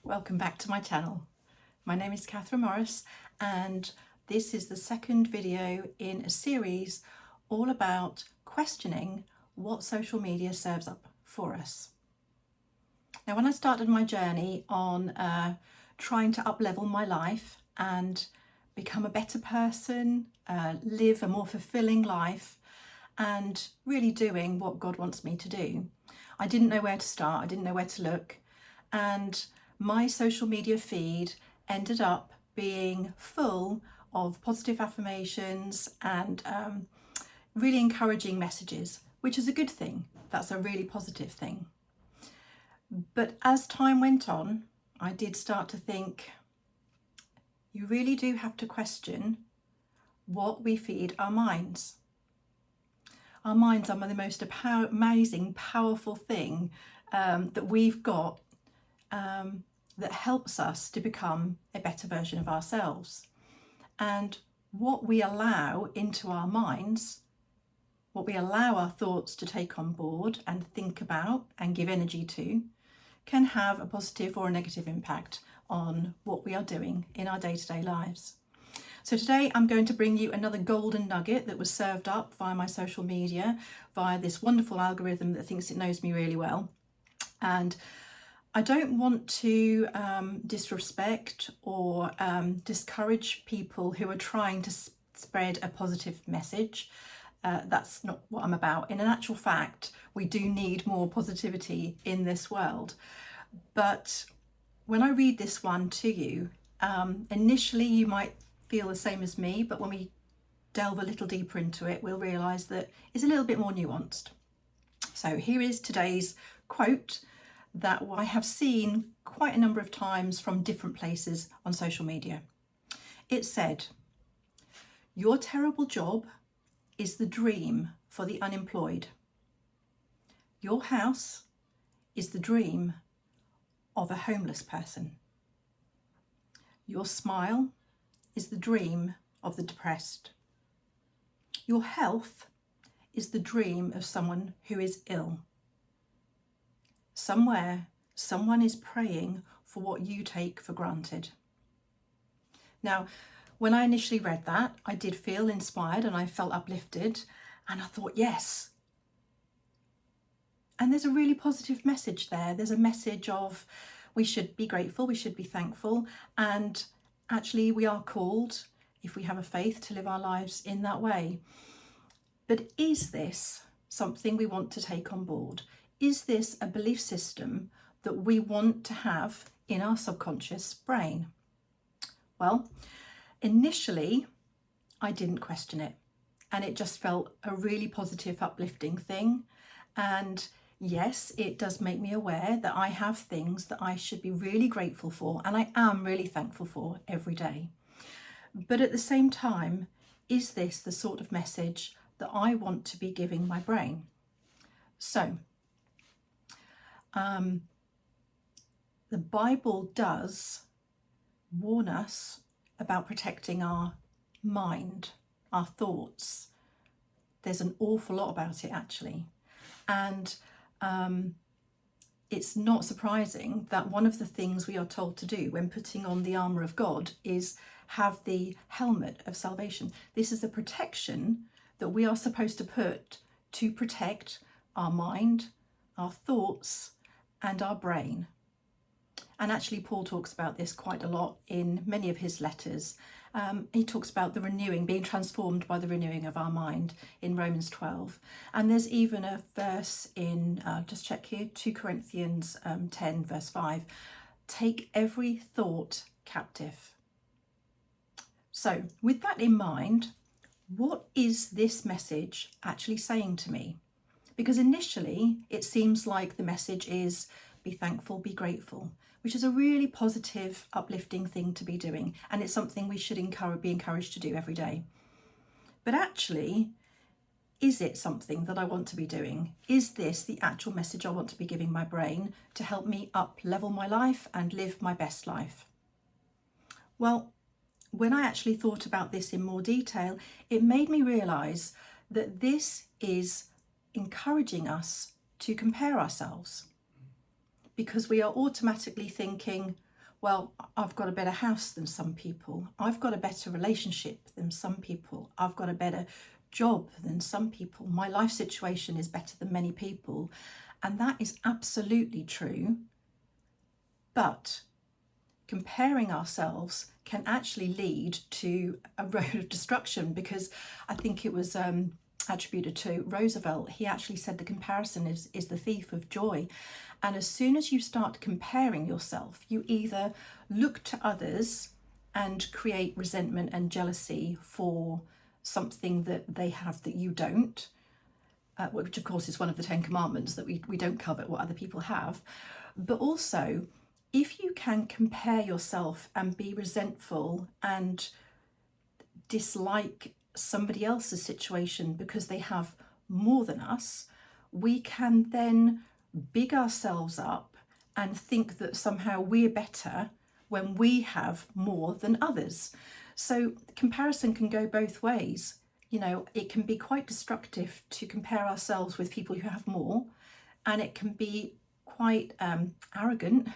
Welcome back to my channel. My name is Catherine Morris and this is the second video in a series all about questioning what social media serves up for us. Now, when I started my journey on trying to up-level my life and become a better person, live a more fulfilling life and really doing what God wants me to do, I didn't know where to start, I didn't know where to look, and my social media feed ended up being full of positive affirmations and really encouraging messages, which is a good thing. That's a really positive thing. But as time went on, I did start to think, you really do have to question what we feed our minds. Our minds are the most amazing, powerful thing that we've got that helps us to become a better version of ourselves. And what we allow into our minds, what we allow our thoughts to take on board and think about and give energy to, can have a positive or a negative impact on what we are doing in our day-to-day lives. So today I'm going to bring you another golden nugget that was served up via my social media, via this wonderful algorithm that thinks it knows me really well. And I don't want to disrespect or discourage people who are trying to spread a positive message. That's not what I'm about. In actual fact, we do need more positivity in this world. But when I read this one to you, initially you might feel the same as me, but when we delve a little deeper into it, we'll realise that it's a little bit more nuanced. So here is today's quote that I have seen quite a number of times from different places on social media. It said, "Your terrible job is the dream for the unemployed. Your house is the dream of a homeless person. Your smile is the dream of the depressed. Your health is the dream of someone who is ill. Somewhere, someone is praying for what you take for granted." Now, when I initially read that, I did feel inspired and I felt uplifted, and I thought, yes. And there's a really positive message there. There's a message of we should be grateful, we should be thankful, and actually we are called, if we have a faith, to live our lives in that way. But is this something we want to take on board? Is this a belief system that we want to have in our subconscious brain? Well, initially, I didn't question it, and it just felt a really positive, uplifting thing. And yes, it does make me aware that I have things that I should be really grateful for, and I am really thankful for every day. But at the same time, is this the sort of message that I want to be giving my brain? So, the Bible does warn us about protecting our mind, our thoughts. There's an awful lot about it, actually. And it's not surprising that one of the things we are told to do when putting on the armour of God is have the helmet of salvation. This is a protection that we are supposed to put to protect our mind, our thoughts, and our brain. And actually, Paul talks about this quite a lot in many of his letters. He talks about the renewing, being transformed by the renewing of our mind in Romans 12. And there's even a verse in, just check here, 2 Corinthians 10, verse 5. Take every thought captive. So with that in mind, what is this message actually saying to me? Because initially it seems like the message is be thankful, be grateful, which is a really positive, uplifting thing to be doing. And it's something we should be encouraged to do every day. But actually, is it something that I want to be doing? Is this the actual message I want to be giving my brain to help me up-level my life and live my best life? Well, when I actually thought about this in more detail, it made me realise that this is encouraging us to compare ourselves, because we are automatically thinking, well, I've got a better house than some people. I've got a better relationship than some people. I've got a better job than some people. My life situation is better than many people. And that is absolutely true. But comparing ourselves can actually lead to a road of destruction, because I think it was attributed to Roosevelt. He actually said the comparison is the thief of joy. And as soon as you start comparing yourself, you either look to others and create resentment and jealousy for something that they have that you don't, which of course is one of the 10 commandments, that we don't covet what other people have. But also, if you can compare yourself and be resentful and dislike somebody else's situation because they have more than us, we can then big ourselves up and think that somehow we're better when we have more than others. So comparison can go both ways. You know, it can be quite destructive to compare ourselves with people who have more, and it can be quite arrogant,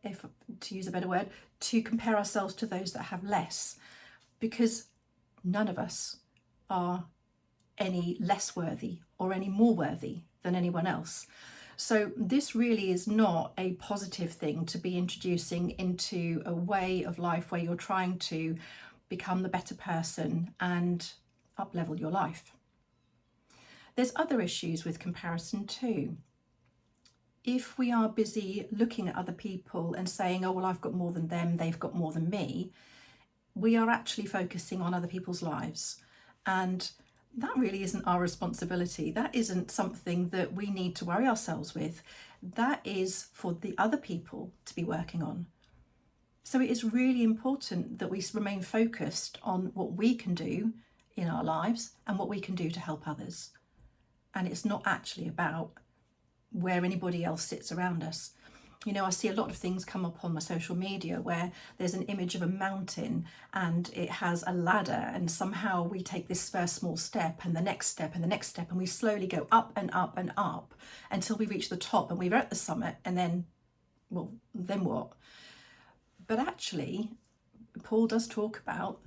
if to use a better word, to compare ourselves to those that have less, because none of us are any less worthy or any more worthy than anyone else. So this really is not a positive thing to be introducing into a way of life where you're trying to become the better person and up-level your life. There's other issues with comparison too. If we are busy looking at other people and saying, oh, well, I've got more than them, they've got more than me, we are actually focusing on other people's lives. And that really isn't our responsibility. That isn't something that we need to worry ourselves with. That is for the other people to be working on. So it is really important that we remain focused on what we can do in our lives and what we can do to help others. And it's not actually about where anybody else sits around us. You know, I see a lot of things come up on my social media where there's an image of a mountain and it has a ladder, and somehow we take this first small step and the next step and the next step, and we slowly go up and up and up until we reach the top and we're at the summit, and then, well, then what? But actually, Paul does talk about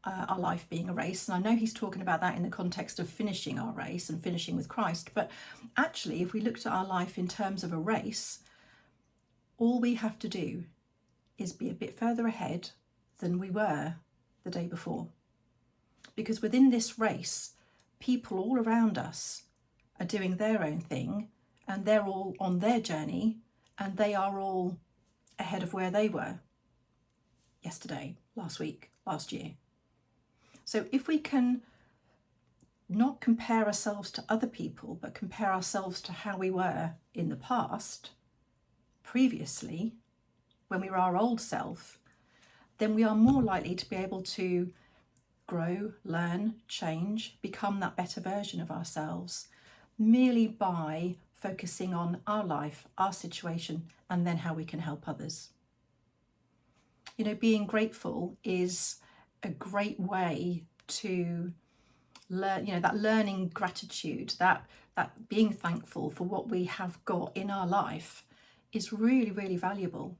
our life being a race, and I know he's talking about that in the context of finishing our race and finishing with Christ. But actually, if we looked at our life in terms of a race, all we have to do is be a bit further ahead than we were the day before. Because within this race, people all around us are doing their own thing, and they're all on their journey, and they are all ahead of where they were yesterday, last week, last year. So if we can not compare ourselves to other people, but compare ourselves to how we were in the past, previously, when we were our old self, then we are more likely to be able to grow, learn, change, become that better version of ourselves, merely by focusing on our life, our situation, and then how we can help others. You know, being grateful is a great way to learn, you know, that learning gratitude, that being thankful for what we have got in our life is really, really valuable.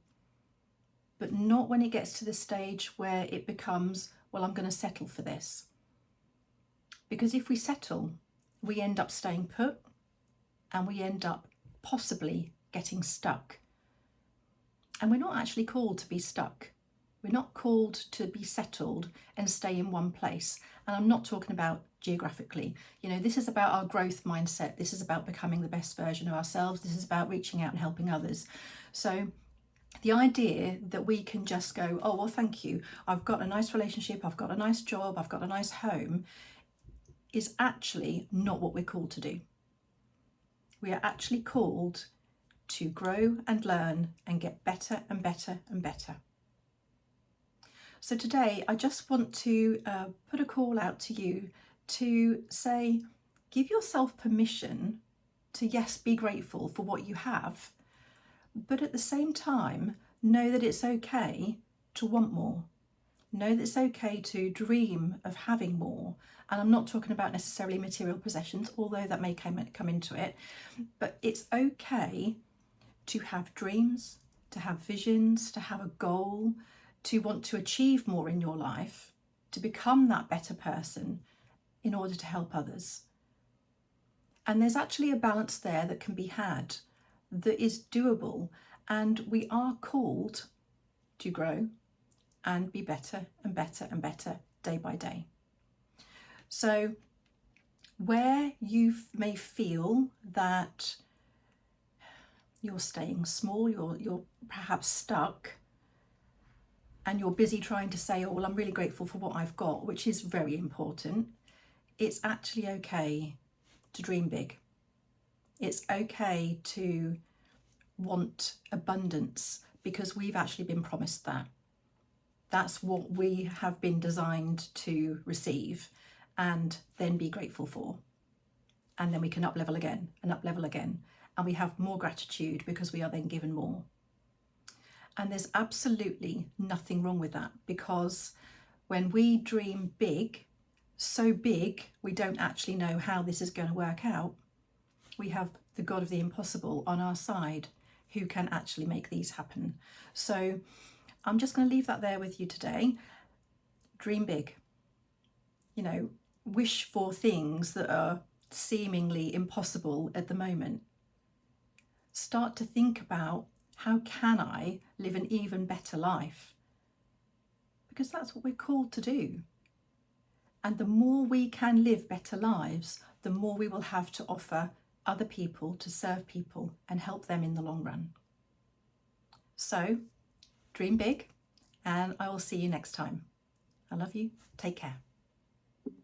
But not when it gets to the stage where it becomes, well, I'm going to settle for this. Because if we settle, we end up staying put, and we end up possibly getting stuck. And we're not actually called to be stuck. We're not called to be settled and stay in one place. And I'm not talking about geographically. You know, this is about our growth mindset. This is about becoming the best version of ourselves. This is about reaching out and helping others. So the idea that we can just go, oh, well, thank you, I've got a nice relationship, I've got a nice job, I've got a nice home, is actually not what we're called to do. We are actually called to grow and learn and get better and better and better. So today I just want to put a call out to you to say, give yourself permission to, yes, be grateful for what you have, but at the same time, know that it's okay to want more. Know that it's okay to dream of having more. And I'm not talking about necessarily material possessions, although that may come into it, but it's okay to have dreams, to have visions, to have a goal, to want to achieve more in your life, to become that better person in order to help others. And there's actually a balance there that can be had, that is doable, and we are called to grow and be better and better and better day by day. So where you may feel that you're staying small, you're perhaps stuck, and you're busy trying to say, oh, well, I'm really grateful for what I've got, which is very important, it's actually okay to dream big. It's okay to want abundance, because we've actually been promised that. That's what we have been designed to receive and then be grateful for. And then we can up level again and up level again. And we have more gratitude because we are then given more. And there's absolutely nothing wrong with that, because when we dream big, so big we don't actually know how this is going to work out, we have the God of the impossible on our side who can actually make these happen. So I'm just going to leave that there with you today. Dream big. You know, wish for things that are seemingly impossible at the moment. Start to think about, how can I live an even better life? Because that's what we're called to do. And the more we can live better lives, the more we will have to offer other people, to serve people and help them in the long run. So dream big, and I will see you next time. I love you. Take care.